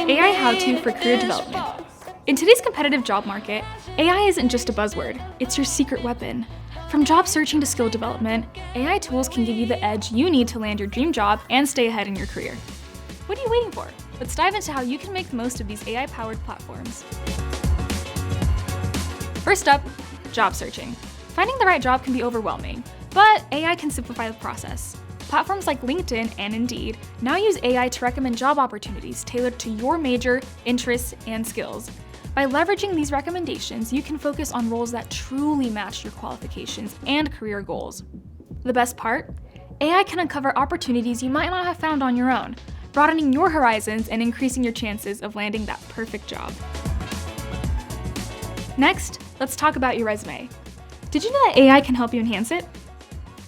AI how-to for career development. In today's competitive job market, AI isn't just a buzzword, it's your secret weapon. From job searching to skill development, AI tools can give you the edge you need to land your dream job and stay ahead in your career. What are you waiting for? Let's dive into how you can make the most of these AI-powered platforms. First up, job searching. Finding the right job can be overwhelming, but AI can simplify the process. Platforms like LinkedIn and Indeed now use AI to recommend job opportunities tailored to your major, interests, and skills. By leveraging these recommendations, you can focus on roles that truly match your qualifications and career goals. The best part? AI can uncover opportunities you might not have found on your own, broadening your horizons and increasing your chances of landing that perfect job. Next, let's talk about your resume. Did you know that AI can help you enhance it?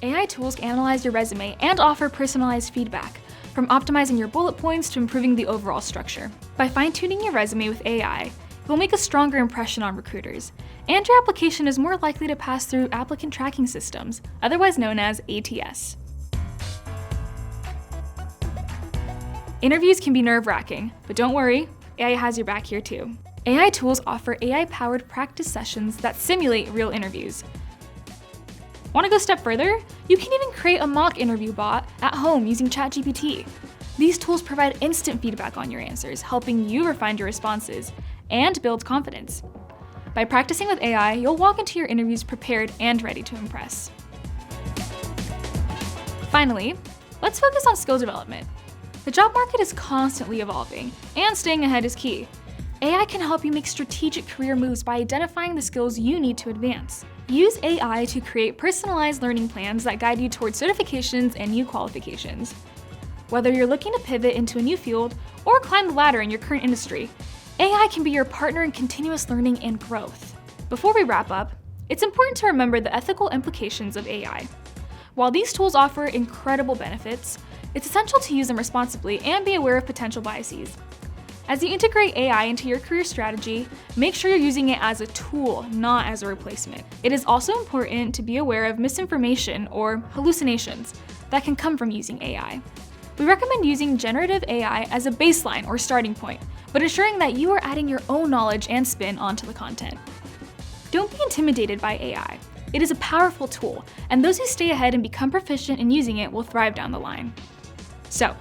AI tools can analyze your resume and offer personalized feedback, from optimizing your bullet points to improving the overall structure. By fine-tuning your resume with AI, you'll make a stronger impression on recruiters, and your application is more likely to pass through applicant tracking systems, otherwise known as ATS. Interviews can be nerve-wracking, but don't worry, AI has your back here too. AI tools offer AI-powered practice sessions that simulate real interviews. Want to go a step further? You can even create a mock interview bot at home using ChatGPT. These tools provide instant feedback on your answers, helping you refine your responses and build confidence. By practicing with AI, you'll walk into your interviews prepared and ready to impress. Finally, let's focus on skill development. The job market is constantly evolving, and staying ahead is key. AI can help you make strategic career moves by identifying the skills you need to advance. Use AI to create personalized learning plans that guide you towards certifications and new qualifications. Whether you're looking to pivot into a new field or climb the ladder in your current industry, AI can be your partner in continuous learning and growth. Before we wrap up, it's important to remember the ethical implications of AI. While these tools offer incredible benefits, it's essential to use them responsibly and be aware of potential biases. As you integrate AI into your career strategy, make sure you're using it as a tool, not as a replacement. It is also important to be aware of misinformation or hallucinations that can come from using AI. We recommend using generative AI as a baseline or starting point, but ensuring that you are adding your own knowledge and spin onto the content. Don't be intimidated by AI. It is a powerful tool, and those who stay ahead and become proficient in using it will thrive down the line. So,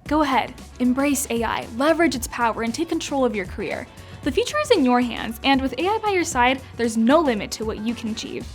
go ahead, embrace AI, leverage its power, and take control of your career. The future is in your hands, and with AI by your side, there's no limit to what you can achieve.